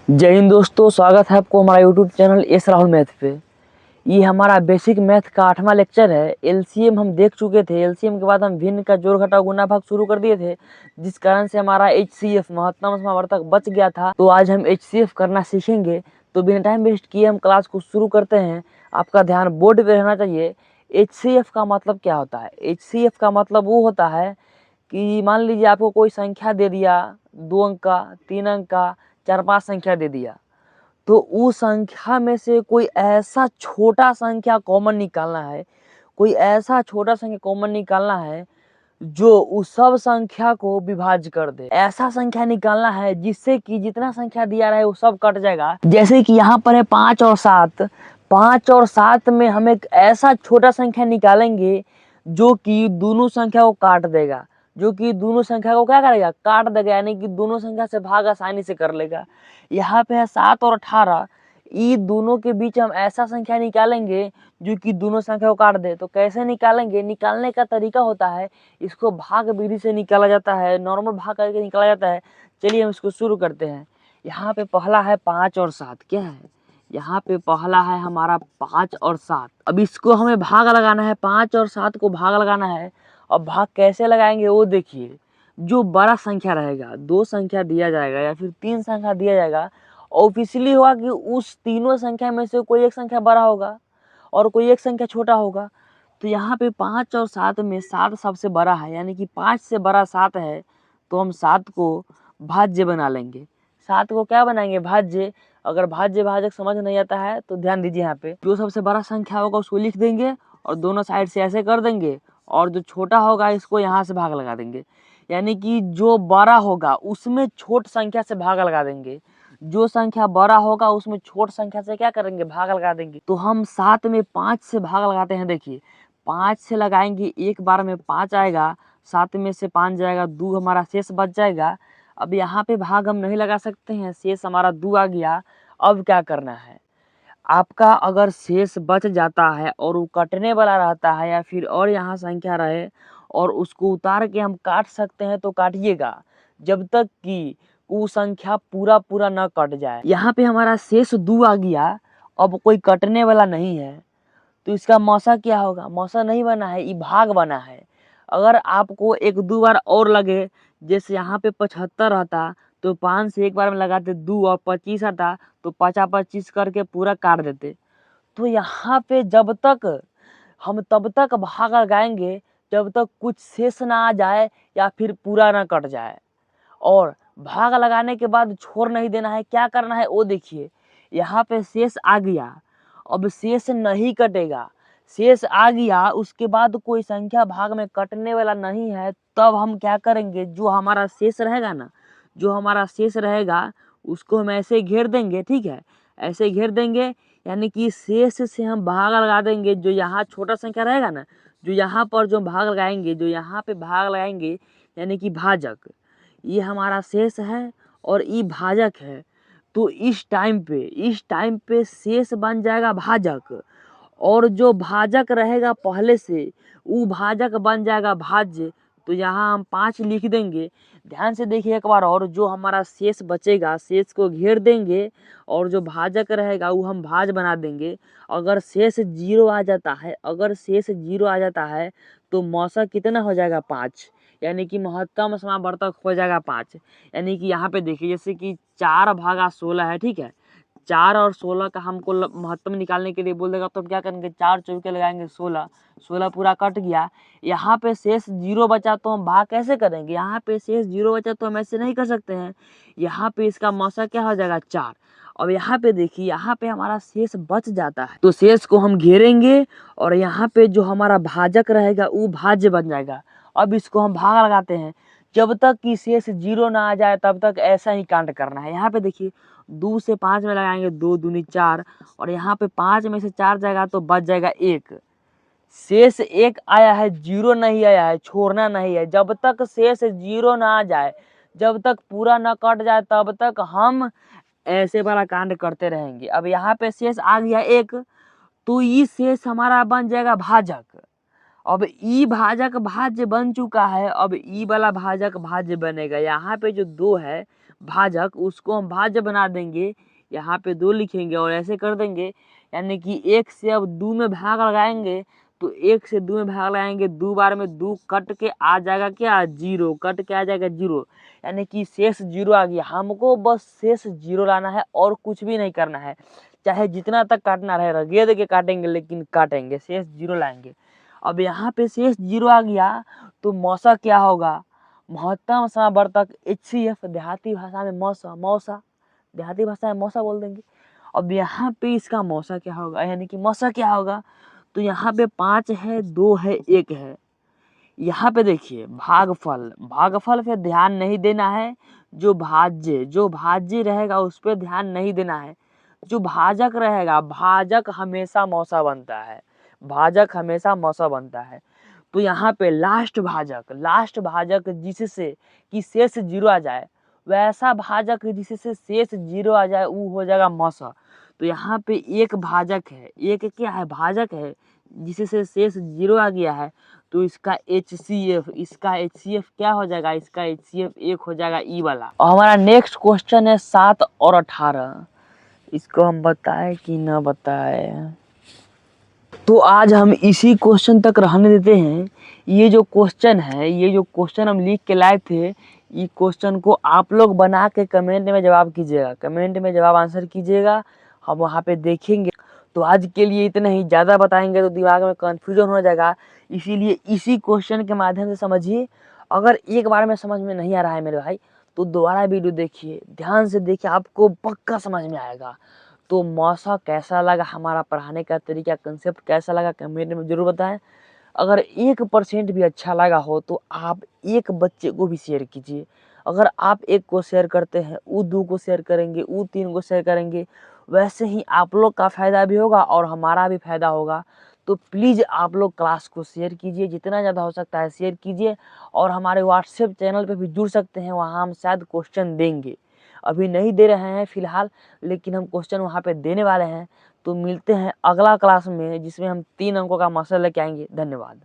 जय हिंद दोस्तों, स्वागत है आपको हमारा YouTube channel S Rahul math पे। ये हमारा बेसिक मैथ का 8वां लेक्चर है। एलसीएम हम देख चुके थे। एलसीएम के बाद हम भिन्न का जोड़ घटाव गुना भाग शुरू कर दिए थे, जिस कारण से हमारा एचसीएफ महत्तम समावर्तक बच गया था। तो आज हम एचसीएफ करना सीखेंगे। तो बिना टाइम वेस्ट किए हम क्लास को शुरू करते हैं। आपका ध्यान बोर्ड पे रहना चाहिए। एचसीएफ का मतलब क्या होता है? एचसीएफ का मतलब वो होता है कि मान लीजिए आपको कोई संख्या दे दिया, 2 अंक का, 3 अंक का, 4-5 संख्या दे दिया, तो उस संख्या में से कोई ऐसा छोटा संख्या कॉमन निकालना है। कोई ऐसा छोटा संख्या कॉमन निकालना है जो उस सब संख्या को विभाज्य कर दे। ऐसा संख्या निकालना है जिससे कि जितना संख्या दिया रहे वो सब कट जाएगा। जैसे कि यहाँ पर है 5 और 7। 5 और 7 में हम एक ऐसा छोटा संख्या निकालेंगे जो कि दोनों संख्या को काट देगा। जो कि दोनों संख्या को क्या करेगा? काट देगा, यानी कि दोनों संख्या से भाग आसानी से कर लेगा। यहाँ पे है 7 और 18। ये दोनों के बीच हम ऐसा संख्या निकालेंगे जो कि दोनों संख्या को काट दे। तो कैसे निकालेंगे? निकालने का तरीका होता है, इसको भाग विधि से निकाला जाता है, नॉर्मल भाग करके निकाला जाता है। चलिए हम इसको शुरू करते हैं। यहाँ पे पहला है 5 और 7। क्या है? यहाँ पे पहला है हमारा 5 और 7। अब इसको हमें भाग लगाना है, 5 और 7 को भाग लगाना है। अब भाग कैसे लगाएंगे वो देखिए। जो बड़ा संख्या रहेगा, 2 संख्या दिया जाएगा या फिर 3 संख्या दिया जाएगा, ऑब्वियसली होगा कि उस तीनों संख्या में से कोई एक संख्या बड़ा होगा और कोई एक संख्या छोटा होगा। तो यहाँ पे 5 और 7 में 7 सबसे बड़ा है, यानी कि 5 से बड़ा 7 है। तो हम 7 को भाज्य बना लेंगे। 7 को क्या बनाएंगे? भाज्य। अगर भाज्य भाजक समझ नहीं आता है तो ध्यान दीजिए। यहाँ पे जो सबसे बड़ा संख्या होगा उसको लिख देंगे और दोनों साइड से ऐसे कर देंगे, और जो छोटा होगा इसको यहाँ से भाग लगा देंगे। यानी कि जो बड़ा होगा उसमें छोट संख्या से भाग लगा देंगे। जो संख्या बड़ा होगा उसमें छोट संख्या से क्या करेंगे? भाग लगा देंगे। तो हम 7 में 5 से भाग लगाते हैं। देखिए 5 से लगाएंगे, एक बार में 5 आएगा, 7 में से 5 जाएगा, 2 हमारा शेष बच जाएगा। अब यहाँ पे भाग हम नहीं लगा सकते हैं, शेष हमारा 2 आ गया। अब क्या करना है? आपका अगर शेष बच जाता है और वो कटने वाला रहता है या फिर और यहाँ संख्या रहे और उसको उतार के हम काट सकते हैं तो काटिएगा, जब तक कि वो संख्या पूरा पूरा न कट जाए। यहाँ पे हमारा शेष 2 आ गया, अब कोई कटने वाला नहीं है, तो इसका मौसा क्या होगा? मौसा नहीं बना है, ये भाग बना है। अगर आपको 1-2 बार और लगे, जैसे यहाँ पे 75 आता तो 5 से एक बार में लगाते 2 और 25 आता तो 50-25 करके पूरा काट देते। तो यहाँ पे जब तक हम तब तक भाग लगाएंगे जब तक कुछ शेष ना आ जाए या फिर पूरा ना कट जाए। और भाग लगाने के बाद छोड़ नहीं देना है। क्या करना है वो देखिए। यहाँ पे शेष आ गया, अब शेष नहीं कटेगा। शेष आ गया, उसके बाद कोई संख्या भाग में कटने वाला नहीं है। तब हम क्या करेंगे? जो हमारा शेष रहेगा ना, जो हमारा शेष रहेगा उसको हम ऐसे घेर देंगे। ठीक है, ऐसे घेर देंगे, यानी कि शेष से हम भाग लगा देंगे। जो यहाँ छोटा संख्या रहेगा ना, जो यहाँ पर जो भाग लगाएंगे, जो यहाँ पे भाग लगाएंगे, यानी कि भाजक, ये हमारा शेष है और ये भाजक है। तो इस टाइम पे शेष बन जाएगा भाजक, और जो भाजक रहेगा पहले से वो भाजक बन जाएगा भाज्य। तो यहाँ हम 5 लिख देंगे। ध्यान से देखिए एक बार और, जो हमारा शेष बचेगा शेष को घेर देंगे और जो भाजक रहेगा वो हम भाज बना देंगे। अगर शेष 0 आ जाता है, अगर शेष 0 आ जाता है तो मौसा कितना हो जाएगा? 5, यानी कि महत्तम समावर्तक हो जाएगा 5। यानी कि यहाँ पे देखिए, जैसे कि 4/16 है। ठीक है, 4 और 16 का हमको महत्तम निकालने के लिए बोल देगा, तो हम क्या करेंगे? 4 चौके लगाएंगे 16, 16 पूरा कट गया। यहाँ पे शेष 0 बचा तो हम भाग कैसे करेंगे? यहाँ पे शेष 0 बचा तो हम ऐसे नहीं कर सकते हैं। यहाँ पे इसका मौसा क्या हो जाएगा? 4। अब यहाँ पे देखिए, यहाँ पे हमारा शेष बच जाता है तो शेष को हम घेरेंगे और यहाँ पे जो हमारा भाजक रहेगा वो भाज्य बन जाएगा। अब इसको हम भाग लगाते हैं। जब तक कि शेष 0 ना आ जाए तब तक ऐसा ही कांड करना है। यहाँ पे देखिए 2 से 5 में लगाएंगे, 2 दूनी 4, और यहाँ पे 5 में से 4 जाएगा तो बच जाएगा 1। शेष 1 आया है, 0 नहीं आया है, छोड़ना नहीं है। जब तक शेष 0 ना आ जाए, जब तक पूरा ना कट जाए, तब तक हम ऐसे वाला कांड करते रहेंगे। अब यहाँ पे शेष आ गया 1, तो ये शेष हमारा बन जाएगा भाजक। अब ई भाजक भाज्य बन चुका है, अब ई वाला भाजक भाज्य बनेगा। यहाँ पे जो 2 है भाजक, उसको हम भाज्य बना देंगे। यहाँ पे 2 लिखेंगे और ऐसे कर देंगे, यानी कि 1 से अब 2 में भाग लगाएंगे, तो 1 से 2 में भाग लगाएंगे, 2 बार में 2 कट के आ जाएगा क्या, 0, कट के आ जाएगा 0, यानी कि शेष 0 आ गया। हमको बस शेष 0 लाना है और कुछ भी नहीं करना है, चाहे जितना तक काटना रहे रगेद के काटेंगे, लेकिन काटेंगे, शेष 0 लाएंगे। अब यहाँ पे शेष 0 आ गया, तो मौसा क्या होगा, महत्तम समावर्तक HCF, देहाती भाषा में मौसा, मौसा देहाती भाषा में मौसा बोल देंगे। अब यहाँ पे इसका मौसा क्या होगा, यानी कि मौसा क्या होगा, तो यहाँ पे 5 है, 2 है, 1 है। यहाँ पे देखिए भागफल, भागफल पे ध्यान नहीं देना है, जो भाज्य रहेगा उस पर ध्यान नहीं देना है। जो भाजक रहेगा, भाजक हमेशा मौसा बनता है, भाजक हमेशा मौसा बनता है। तो यहाँ पे लास्ट भाजक जिससे कि शेष 0 आ जाए, वैसा भाजक जिससे शेष 0 आ जाए, वो हो जाएगा मौसा। तो यहाँ पे एक भाजक है, एक क्या है, भाजक है, जिससे शेष 0 आ गया है, तो इसका HCF क्या हो जाएगा, इसका HCF 1 हो जाएगा, ई वाला। और हमारा नेक्स्ट क्वेश्चन है 7 और 18, इसको हम बताएं कि ना बताएं, तो आज हम इसी क्वेश्चन तक रहने देते हैं। ये जो क्वेश्चन हम लिख के लाए थे, ये क्वेश्चन को आप लोग बना के कमेंट में जवाब कीजिएगा, कमेंट में जवाब आंसर कीजिएगा, हम वहाँ पे देखेंगे। तो आज के लिए इतना ही, ज़्यादा बताएंगे तो दिमाग में कन्फ्यूजन हो जाएगा, इसीलिए इसी क्वेश्चन के माध्यम से समझिए। अगर एक बार में समझ में नहीं आ रहा है मेरे भाई, तो दोबारा वीडियो देखिए, ध्यान से देखिए, आपको पक्का समझ में आएगा। तो मौसा कैसा लगा, हमारा पढ़ाने का तरीका, कंसेप्ट कैसा लगा, कमेंट में ज़रूर बताएं। अगर 1% भी अच्छा लगा हो तो आप एक बच्चे को भी शेयर कीजिए। अगर आप एक को शेयर करते हैं, वो 2 को शेयर करेंगे, वो 3 को शेयर करेंगे, वैसे ही आप लोग का फ़ायदा भी होगा और हमारा भी फ़ायदा होगा। तो प्लीज़ आप लोग क्लास को शेयर कीजिए, जितना ज़्यादा हो सकता है शेयर कीजिए, और हमारे व्हाट्सएप चैनल पे भी जुड़ सकते हैं, वहाँ हम शायद क्वेश्चन देंगे, अभी नहीं दे रहे हैं फ़िलहाल, लेकिन हम क्वेश्चन वहाँ पे देने वाले हैं। तो मिलते हैं अगला क्लास में, जिसमें हम 3 अंकों का मसला लेके आएंगे। धन्यवाद।